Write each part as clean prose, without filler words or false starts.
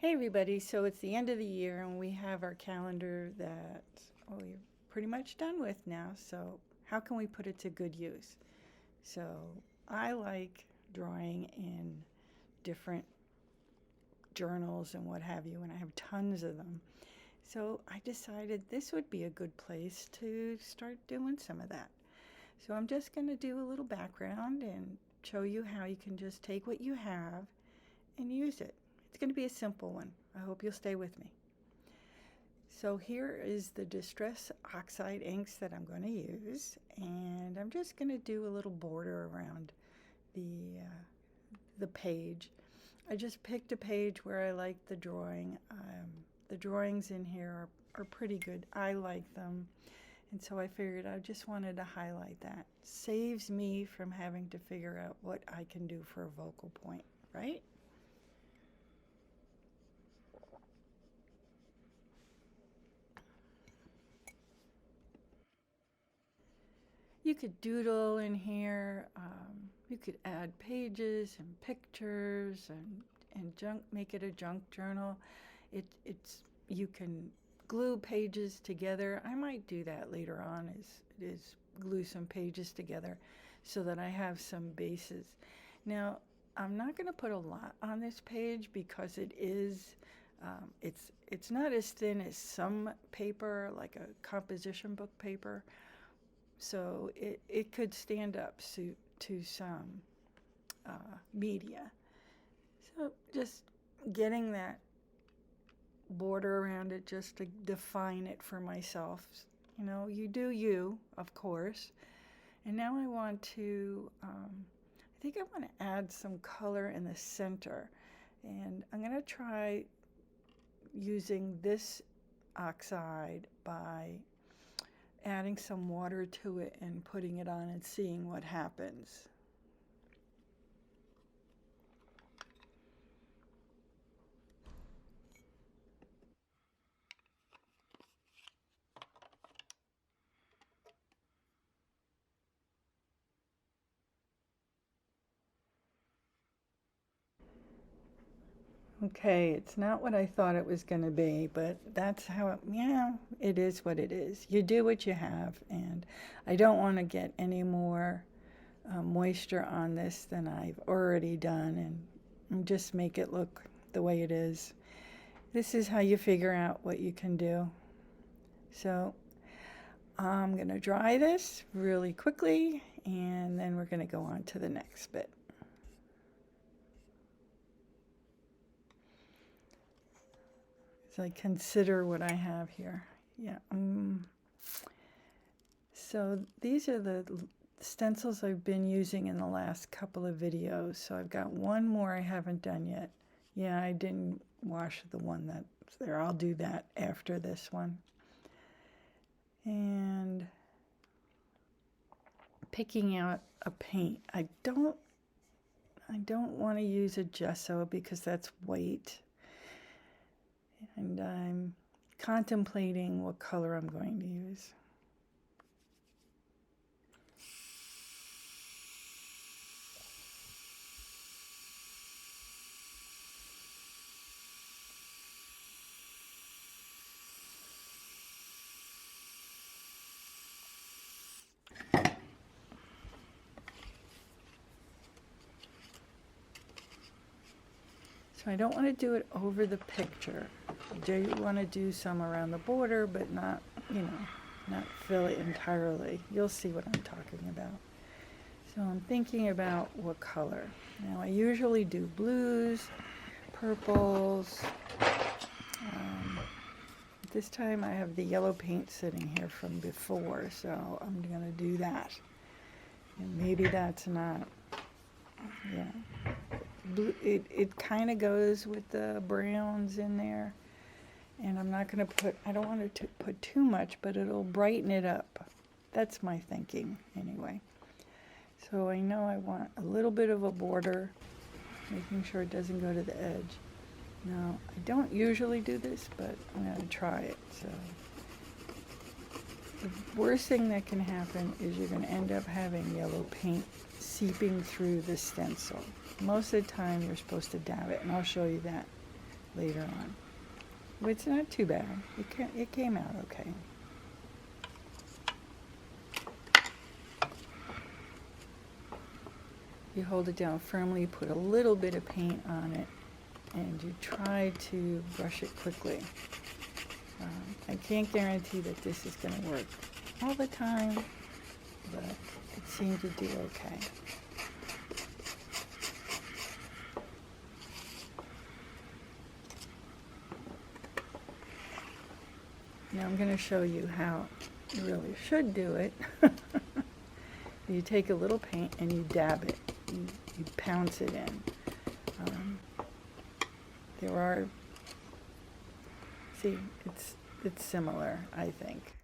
Hey everybody, so it's the end of the year and we have our calendar that we're pretty much done with now. So how can we put it to good use? So I like drawing in different journals and what have you, and I have tons of them. So I decided this would be a good place to start doing some of that. So I'm just going to do a little background and show you how you can just take what you have and use it. It's going to be a simple one. I hope you'll stay with me. So here is the Distress Oxide inks that I'm going to use, and I'm just going to do a little border around the page. I just picked a page where I like the drawing. The drawings in here are pretty good. I like them, and so I figured I just wanted to highlight that. Saves me from having to figure out what I can do for a focal point, right? You could doodle in here. You could add pages and pictures and make it a junk journal. You can glue pages together. I might do that later on is glue some pages together so that I have some bases. Now, I'm not going to put a lot on this page because it's not as thin as some paper, like a composition book paper. So it could stand up to some media. So just getting that border around it just to define it for myself. You know, you do you, of course. And now I want to, I think I want to add some color in the center. And I'm going to try using this oxide by adding some water to it and putting it on and seeing what happens. Okay, it's not what I thought it was going to be, but that's how it is what it is. You do what you have, and I don't want to get any more moisture on this than I've already done and just make it look the way it is. This is how you figure out what you can do. So I'm going to dry this really quickly, and then we're going to go on to the next bit. So I consider what I have here. Yeah. So these are the stencils I've been using in the last couple of videos. So I've got one more I haven't done yet. Yeah, I didn't wash the one that's there. I'll do that after this one. And picking out a paint. I don't want to use a gesso because that's white. And I'm contemplating what color I'm going to use. So I don't want to do it over the picture. I do want to do some around the border, but not, not fill it entirely. You'll see what I'm talking about. So I'm thinking about what color. Now I usually do blues, purples. This time I have the yellow paint sitting here from before, so I'm going to do that. And maybe that's not, yeah. Blue, it kind of goes with the browns in there, and I'm not going to put, I don't want to put too much, but it'll brighten it up. That's my thinking anyway. So I know I want a little bit of a border, making sure it doesn't go to the edge. Now I don't usually do this, but I'm going to try it. So the worst thing that can happen is you're going to end up having yellow paint seeping through the stencil. Most of the time you're supposed to dab it, and I'll show you that later on. But it's not too bad. It came out okay. You hold it down firmly, put a little bit of paint on it, and you try to brush it quickly. I can't guarantee that this is going to work all the time, but it seemed to do okay. Now I'm going to show you how you really should do it. You take a little paint and you dab it. You pounce it in. There are, see, it's similar, I think.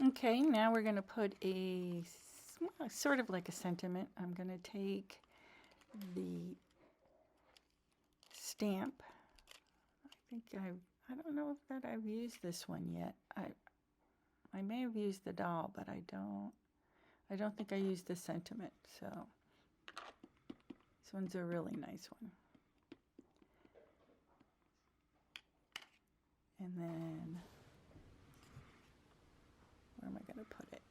Okay, now we're going to put a sort of like a sentiment. I'm going to take the stamp. I don't know if I've used this one yet. I may have used the doll, but I don't think I used the sentiment. So this one's a really nice one. And then where am I going to put it?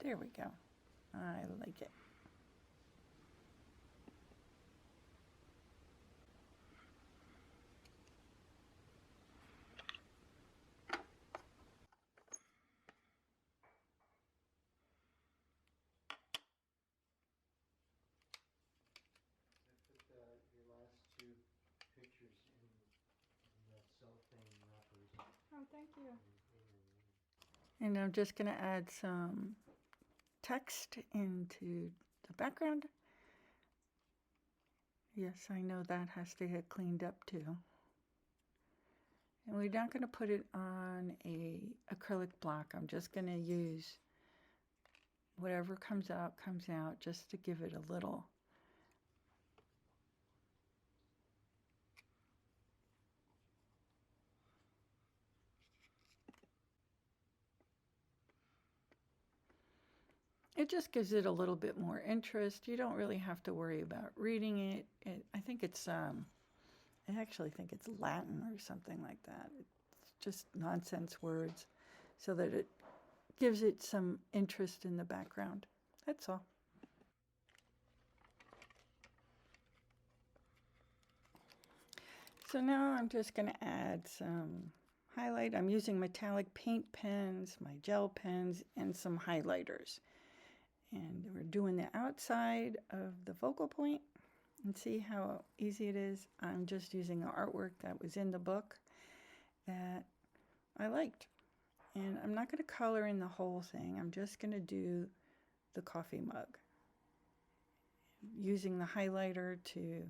There we go. I like it. Your last two pictures in that cellophane wrappers. Oh, thank you. And I'm just going to add some text into the background. Yes, I know that has to get cleaned up too. And we're not going to put it on a acrylic block. I'm just going to use whatever comes out, just to give it a little. It just gives it a little bit more interest. You don't really have to worry about reading it. I think it's, I actually think it's Latin or something like that. It's just nonsense words so that it gives it some interest in the background. That's all. So now I'm just going to add some highlight. I'm using metallic paint pens, my gel pens, and some highlighters. And we're doing the outside of the focal point. And see how easy it is? I'm just using the artwork that was in the book that I liked. And I'm not going to color in the whole thing. I'm just going to do the coffee mug. Using the highlighter to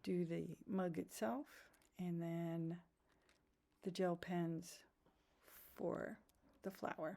do the mug itself, and then the gel pens for the flower.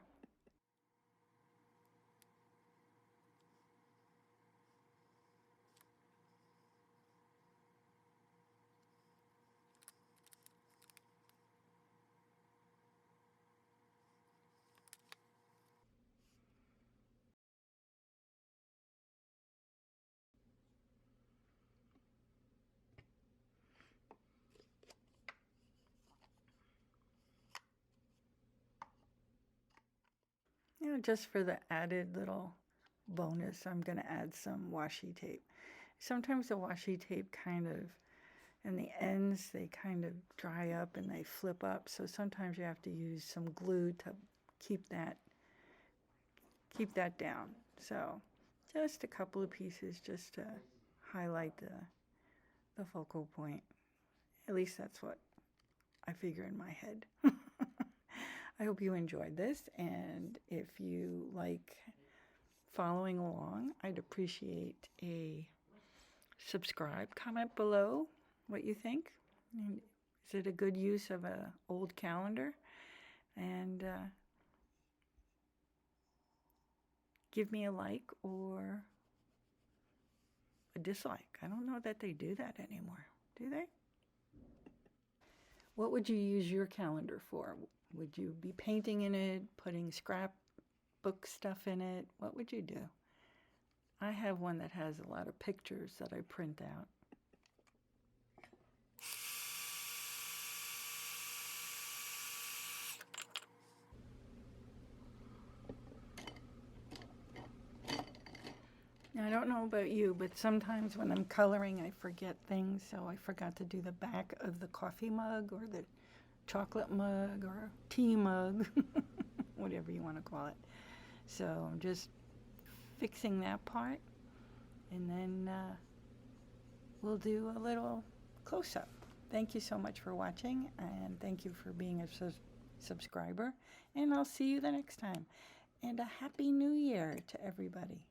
You know, just for the added little bonus, I'm going to add some washi tape. Sometimes the washi tape kind of, and the ends, they kind of dry up and they flip up. So sometimes you have to use some glue to keep that down. So just a couple of pieces just to highlight the focal point. At least that's what I figure in my head. I hope you enjoyed this, and if you like following along, I'd appreciate a subscribe, comment below what you think. And is it a good use of an old calendar? And give me a like or a dislike. I don't know that they do that anymore, do they? What would you use your calendar for? Would you be painting in it, putting scrapbook stuff in it? What would you do? I have one that has a lot of pictures that I print out. Now, I don't know about you, but sometimes when I'm coloring, I forget things. So I forgot to do the back of the coffee mug or the chocolate mug or tea mug, whatever you want to call it. So I'm just fixing that part, and then we'll do a little close-up. Thank you so much for watching, and thank you for being a subscriber, and I'll see you the next time. And a Happy New Year to everybody.